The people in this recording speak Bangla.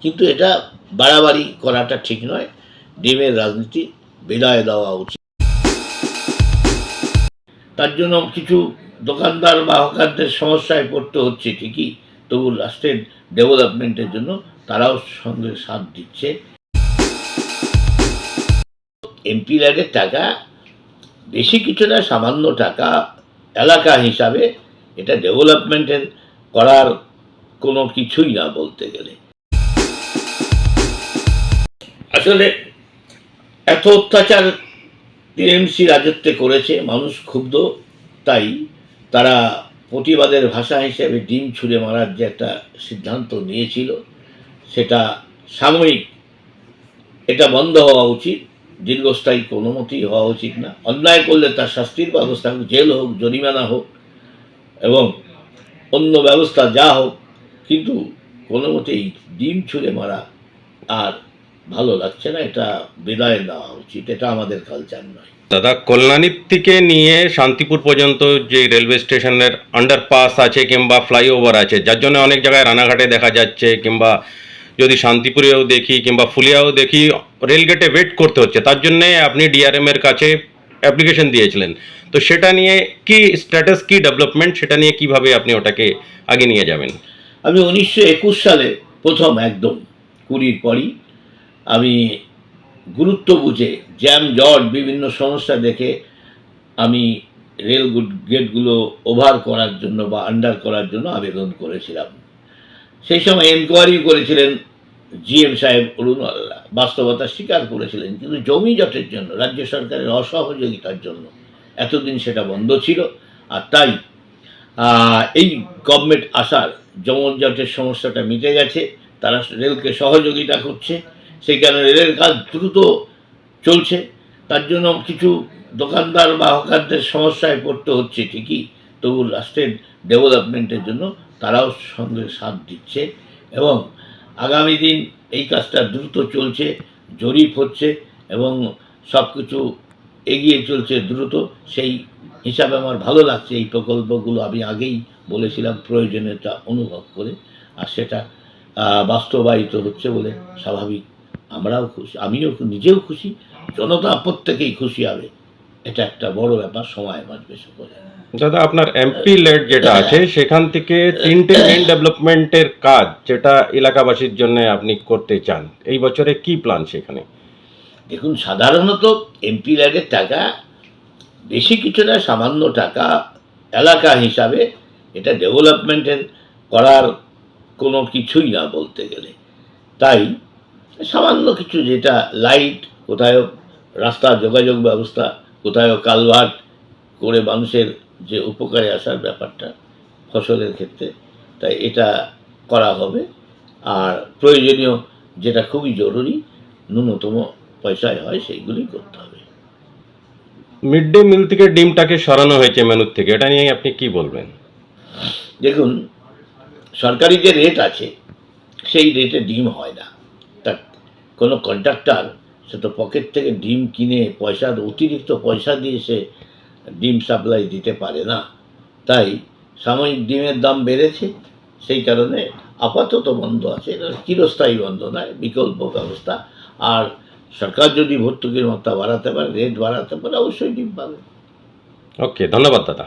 কিন্তু এটা বাড়াবাড়ি করাটা ঠিক নয়। ডিমের রাজনীতি বিদায় দেওয়া উচিত। তার জন্য কিছু দোকানদার বা হকারদের সমস্যায় পড়তে হচ্ছে ঠিকই, তবু রাষ্ট্রের ডেভেলপমেন্টের জন্য তারাও সঙ্গে সাথ দিচ্ছে। এমপি ল্যাডের টাকা বেশি কিছু না, সামান্য টাকা এলাকা হিসাবে এটা ডেভেলপমেন্টের করার কোনো কিছুই না বলতে গেলে। আসলে এত অত্যাচার টিএমসি রাজত্বে করেছে, মানুষ ক্ষুব্ধ, তাই তারা প্রতিবাদের ভাষা হিসেবে ডিম ছুঁড়ে মারার যে একটা সিদ্ধান্ত নিয়েছিল সেটা সাময়িক, এটা বন্ধ হওয়া উচিত, দীর্ঘস্থায়ী কোনো মতেই হওয়া উচিত না। অন্যায় করলে তার শাস্তির ব্যবস্থা হোক, জেল হোক, জরিমানা হোক এবং অন্য ব্যবস্থা যা হোক, কিন্তু কোনো মতেই ডিম ছুঁড়ে মারা আর ভালো লাগছে না। এটা বিদায় দেওয়া উচিত, এটা আমাদের কালচার নয়। দাদা, কল্যাণীর থেকে নিয়ে শান্তিপুর পর্যন্ত যে রেলওয়ে স্টেশনের আন্ডারপাস আছে কিংবা ফ্লাইওভার আছে, যার জন্য অনেক জায়গায় রানাঘাটে দেখা যাচ্ছে, কিংবা যদি শান্তিপুরেও দেখি কিংবা ফুলিয়াও দেখি রেলগেটে ওয়েট করতে হচ্ছে, তার জন্যে আপনি ডিআরএম এর কাছে অ্যাপ্লিকেশন দিয়েছিলেন। তো সেটা নিয়ে কি স্ট্যাটাস, কি ডেভেলপমেন্ট, সেটা নিয়ে কিভাবে আপনি ওটাকে আগে নিয়ে যাবেন? আমি 1921 সালে প্রথম একদম 20-র পরই আমি গুরুত্ব বুঝে জ্যাম জট বিভিন্ন সমস্যা দেখে আমি রেল গেটগুলো ওভার করার জন্য বা আন্ডার করার জন্য আবেদন করেছিলাম। সেই সময় এনকোয়ারি করেছিলেন জিএম সাহেব অরুণওয়ালা, বাস্তবতা স্বীকার করেছিলেন, কিন্তু জমি জটের জন্য, রাজ্য সরকারের অসহযোগিতার জন্য এতদিন সেটা বন্ধ ছিল। আর তাই এই গভর্নমেন্ট আসার জমজটের সমস্যাটা মিটে গেছে, তারা রেলকে সহযোগিতা করছে, সেই কারণে রেলের কাজ দ্রুত চলছে। তার জন্য কিছু দোকানদার বা হকারদের সমস্যায় পড়তে হচ্ছে ঠিকই, তবু রাষ্ট্রের ডেভেলপমেন্টের জন্য তারাও সঙ্গে সাথ দিচ্ছে এবং আগামী দিন এই কাজটা দ্রুত চলছে, জরিপ হচ্ছে এবং সব কিছু এগিয়ে চলছে দ্রুত। সেই হিসাবে আমার ভালো লাগছে। এই প্রকল্পগুলো আমি আগেই বলেছিলাম প্রয়োজনীয়তা অনুভব করে, আর সেটা বাস্তবায়িত হচ্ছে বলে স্বাভাবিক আমরাও খুশি, আমিও নিজেও খুশি, জনতা প্রত্যেকেই খুশি হবে। এটা একটা বড় ব্যাপার, সময় বাঁচবে সকলে। দাদা, আপনার এমপি লেড যেটা আছে সেখান থেকে তিনটে মেন ডেভেলপমেন্টের কাজ যেটা এলাকাবাসীর জন্য আপনি করতে চান, এই বছরে কি প্ল্যান সেখানে? দেখুন, সাধারণত এমপি ল্যাডের টাকা বেশি কিছু না, সামান্য টাকা এলাকা হিসাবে এটা ডেভেলপমেন্টের করার কোনো কিছুই না বলতে গেলে। তাই সামান্য কিছু, যেটা লাইট, কোথায় রাস্তা যোগাযোগ ব্যবস্থা, কোথায় কালভার্ট করে মানুষের যে উপকারে আসার ব্যাপারটা ফসলের ক্ষেত্রে, তাই এটা করা হবে। আর প্রয়োজনীয় যেটা খুবই জরুরি, ন্যূনতম পয়সায় হয়, সেইগুলি করতে হবে। মিড ডে মিল থেকে ডিমটাকে সরানো হয়েছে মেনুর থেকে, এটা নিয়ে আপনি কি বলবেন? দেখুন, সরকারি যে রেট আছে সেই রেটে ডিম হয় না। তা কোনো কন্ট্রাক্টর সে তো পকেট থেকে ডিম কিনে অতিরিক্ত পয়সা দিয়ে সে ডিম সাপ্লাই দিতে পারে না। তাই সাময়িক ডিমের দাম বেড়েছে, সেই কারণে আপাতত বন্ধ আছে। এটা চিরস্থায়ী বন্ধ নয়, বিকল্প ব্যবস্থা। আর সরকার যদি ভর্তুকির মাত্রা বাড়াতে পারে, রেট বাড়াতে পারে, অবশ্যই ডিম পাবে। ওকে, ধন্যবাদ দাদা।